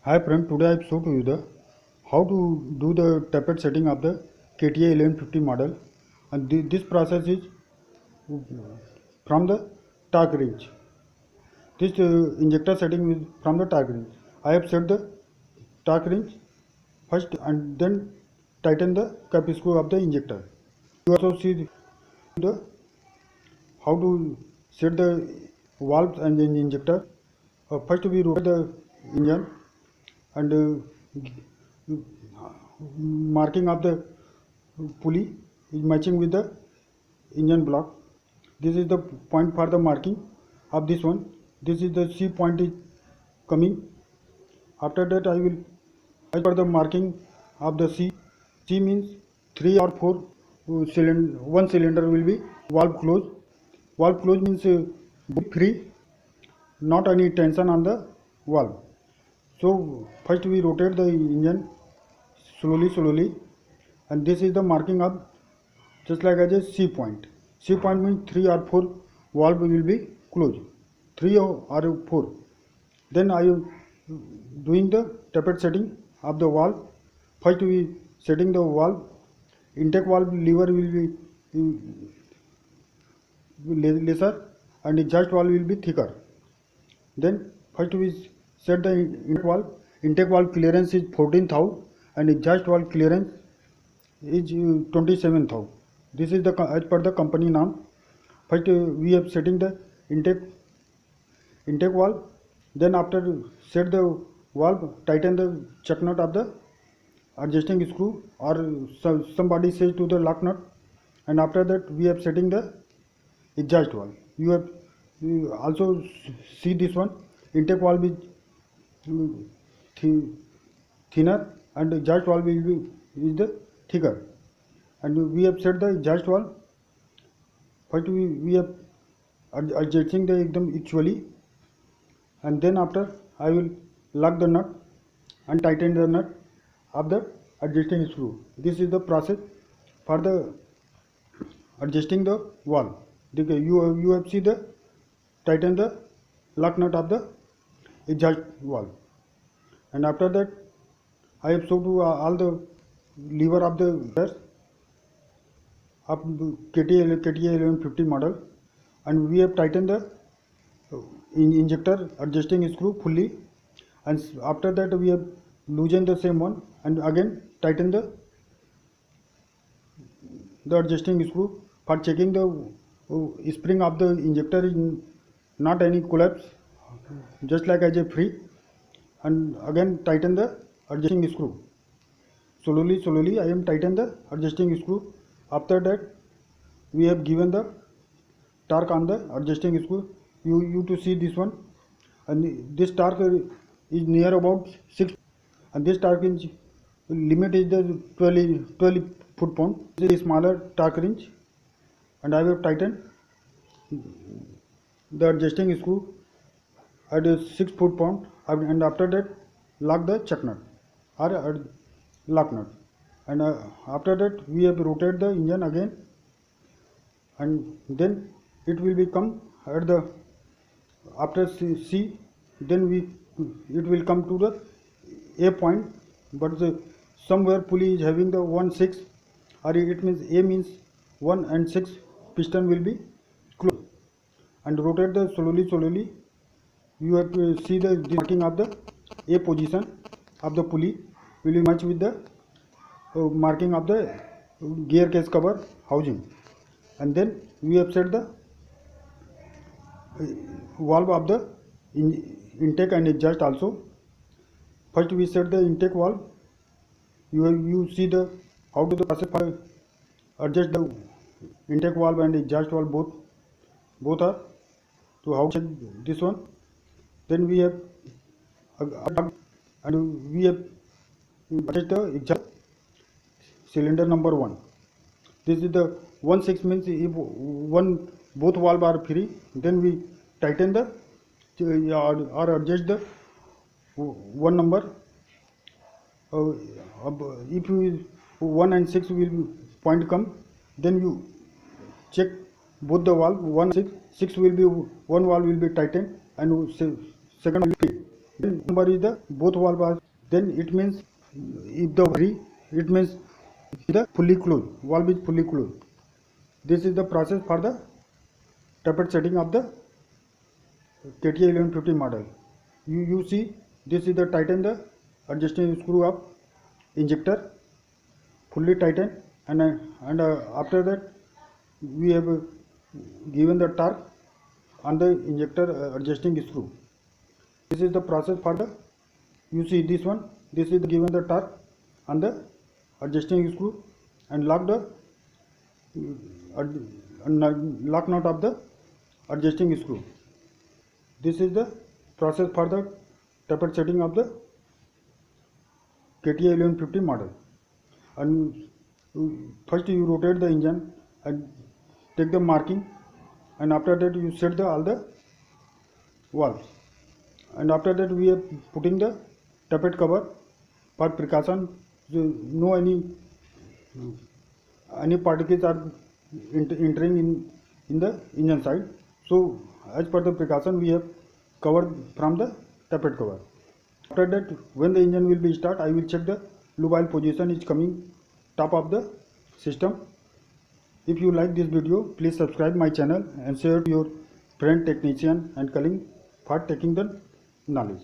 Hi friend, today I show to you the how to do the tappet setting of the KTA 1150 model, and this process is from the torque wrench. This injector setting is from the torque wrench. I have set the torque wrench first and then tighten the cap screw of the injector. You also see the how to set the valves and the injector. First we rotate the engine and marking of the pulley is matching with the engine block. This is the point for the marking of this one. This is the C point is coming. After that I will, as per the marking of the C means 3 or 4 cylinder, one cylinder will be valve close. Valve close means free, not any tension on the valve. So first we rotate the engine slowly, and this is the marking of just like as a C point. C point means 3 or 4 valve will be closed, 3 or 4. Then I am doing the tappet setting of the valve. First we setting the valve. Intake valve lever will be lesser and exhaust valve will be thicker. Then first we set the intake valve. Intake valve clearance is 14 thou and exhaust valve clearance is 27 thou. This is the as per the company norm. First we have setting the intake valve. Then after set the valve, tighten the chuck nut of the adjusting screw, or somebody says to the lock nut. And after that we have setting the exhaust valve. You also see this one. Intake valve is thinner and exhaust valve is the thicker. And we have set the exhaust valve. First we have adjusting the ekdam equally, and then after I will lock the nut and tighten the nut of the adjusting screw. This is the process for the adjusting the valve. You have see the tighten the lock nut of the exhaust valve, and after that I have shown to all the lever of the gears of KTA 1150 model, and we have tightened the injector adjusting screw fully, and after that we have loosened the same one and again tighten the adjusting screw for checking the spring of the injector is not any collapse, just like as a free, and again tighten the adjusting screw. Slowly I am tighten the adjusting screw. After that we have given the torque on the adjusting screw. You to see this one, and this torque is near about 6, and this torque wrench limit is the 12 foot-pound. This is a smaller torque wrench, and I have tightened the adjusting screw at 6 foot-pound, and after that lock the chuck nut or lock nut, and after that we have rotate the engine again, and then it will become at the after C, then it will come to the A point, but somewhere pulley is having the 1-6, or it means A means 1 and 6 piston will be closed, and rotate the slowly. You have to see the marking of the A position of the pulley will be match with the marking of the gear case cover housing, and then we have set the valve of the intake and exhaust also. First we set the intake valve. You see the how to the process for adjust the intake valve and exhaust valve both are to how check this one. Then we have and we have adjust the exhaust cylinder number 1. This is the 1-6 means if both valve are free, then we tighten the or adjust the 1 number. If 1 and 6 will point come, then you check both the valve 1 and 6 will be one valve will be tightened and second will be free. Then number is the both valve are, then it means if the free, it means the fully closed, valve is fully closed. This is the process for the tapered setting of the KTA 1150 model. You see, this is the tighten the adjusting screw of injector, fully tightened, and after that we have given the torque on the injector adjusting screw. This is the process for the, you see this one, this is given the torque on the adjusting screw and lock the lock nut of the adjusting screw. This is the process for the tapered setting of the KTA 1150 model. And first you rotate the engine and take the marking, and after that you set the all the valves, and after that we are putting the tapered cover for precaution, no any particles are entering in the engine side. So as per the precaution we have covered from the tapered cover. After that, when the engine will be start, I will check the lube oil position is coming top of the system. If you like this video, please subscribe my channel and share to your friend technician and colleague for taking the knowledge.